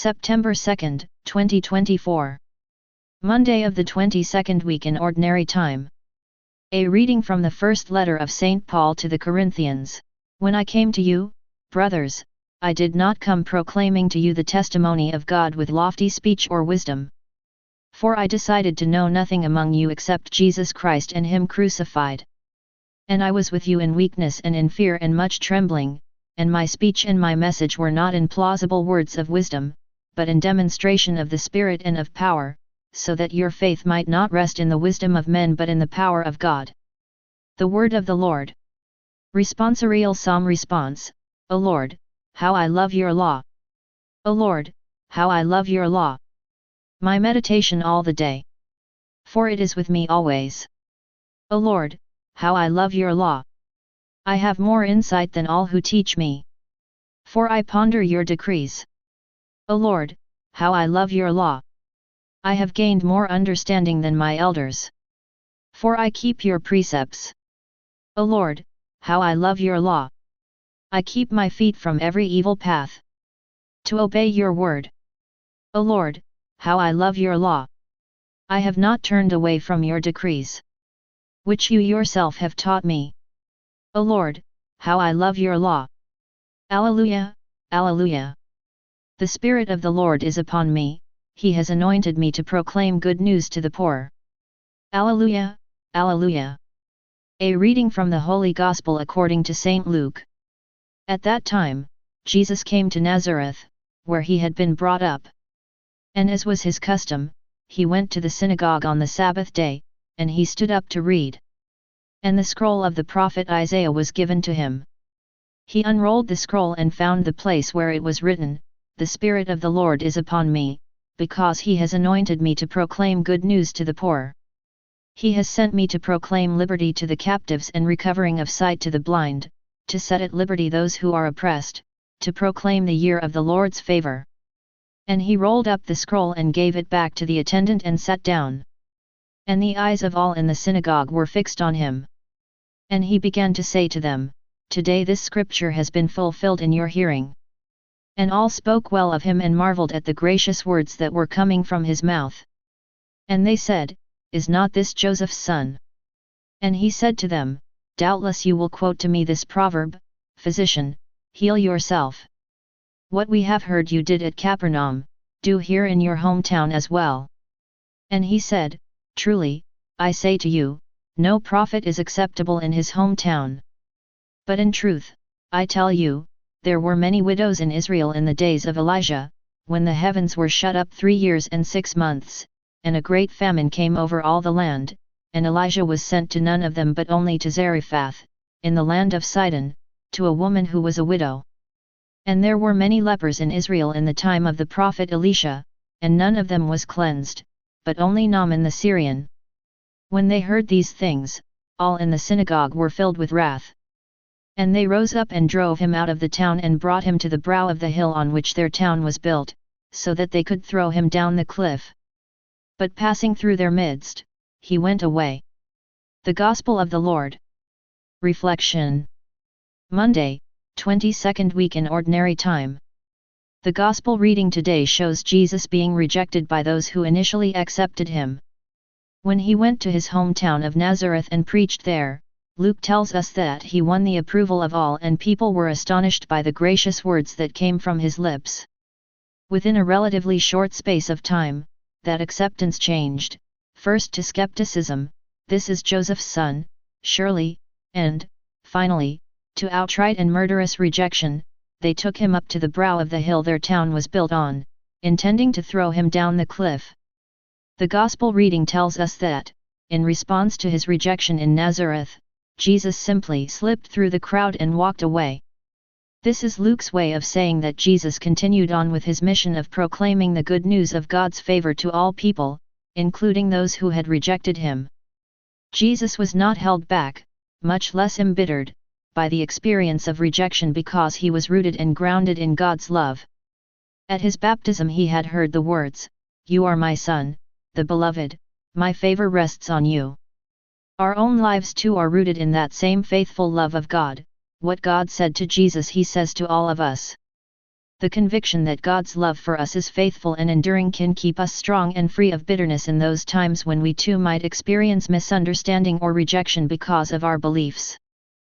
September 2, 2024. Monday of the 22nd week in Ordinary Time. A reading from the first letter of St. Paul to the Corinthians. When I came to you, brothers, I did not come proclaiming to you the testimony of God with lofty speech or wisdom. For I decided to know nothing among you except Jesus Christ and Him crucified. And I was with you in weakness and in fear and much trembling, and my speech and my message were not in plausible words of wisdom, but in demonstration of the Spirit and of power, so that your faith might not rest in the wisdom of men but in the power of God. The Word of the Lord. Responsorial Psalm Response. O Lord, how I love your law! O Lord, how I love your law! My meditation all the day. For it is with me always. O Lord, how I love your law! I have more insight than all who teach me. For I ponder your decrees. O Lord, how I love your law! I have gained more understanding than my elders. For I keep your precepts. O Lord, how I love your law! I keep my feet from every evil path, to obey your word. O Lord, how I love your law! I have not turned away from your decrees, which you yourself have taught me. O Lord, how I love your law! Alleluia, Alleluia! The Spirit of the Lord is upon me, He has anointed me to proclaim good news to the poor. Alleluia, Alleluia! A reading from the Holy Gospel according to St. Luke. At that time, Jesus came to Nazareth, where he had been brought up. And as was his custom, he went to the synagogue on the Sabbath day, and he stood up to read. And the scroll of the prophet Isaiah was given to him. He unrolled the scroll and found the place where it was written, "The Spirit of the Lord is upon me, because He has anointed me to proclaim good news to the poor. He has sent me to proclaim liberty to the captives and recovering of sight to the blind, to set at liberty those who are oppressed, to proclaim the year of the Lord's favor." And he rolled up the scroll and gave it back to the attendant and sat down. And the eyes of all in the synagogue were fixed on him. And he began to say to them, "Today this scripture has been fulfilled in your hearing." And all spoke well of him and marveled at the gracious words that were coming from his mouth. And they said, "Is not this Joseph's son?" And he said to them, "Doubtless you will quote to me this proverb, 'Physician, heal yourself. What we have heard you did at Capernaum, do here in your hometown as well.' And he said, 'Truly, I say to you, no prophet is acceptable in his hometown. But in truth, I tell you, there were many widows in Israel in the days of Elijah, when the heavens were shut up 3 years and 6 months, and a great famine came over all the land, and Elijah was sent to none of them but only to Zarephath, in the land of Sidon, to a woman who was a widow. And there were many lepers in Israel in the time of the prophet Elisha, and none of them was cleansed, but only Naaman the Syrian." When they heard these things, all in the synagogue were filled with wrath. And they rose up and drove him out of the town and brought him to the brow of the hill on which their town was built, so that they could throw him down the cliff. But passing through their midst, he went away. The Gospel of the Lord. Reflection. Monday, 22nd week in Ordinary Time. The Gospel reading today shows Jesus being rejected by those who initially accepted him. When he went to his hometown of Nazareth and preached there, Luke tells us that he won the approval of all and people were astonished by the gracious words that came from his lips. Within a relatively short space of time, that acceptance changed, first to skepticism, "This is Joseph's son, surely," and, finally, to outright and murderous rejection. They took him up to the brow of the hill their town was built on, intending to throw him down the cliff. The Gospel reading tells us that, in response to his rejection in Nazareth, Jesus simply slipped through the crowd and walked away. This is Luke's way of saying that Jesus continued on with his mission of proclaiming the good news of God's favor to all people, including those who had rejected him. Jesus was not held back, much less embittered, by the experience of rejection because he was rooted and grounded in God's love. At his baptism he had heard the words, "You are my Son, the Beloved, my favor rests on you." Our own lives too are rooted in that same faithful love of God. What God said to Jesus He says to all of us. the conviction that God's love for us is faithful and enduring can keep us strong and free of bitterness in those times when we too might experience misunderstanding or rejection because of our beliefs.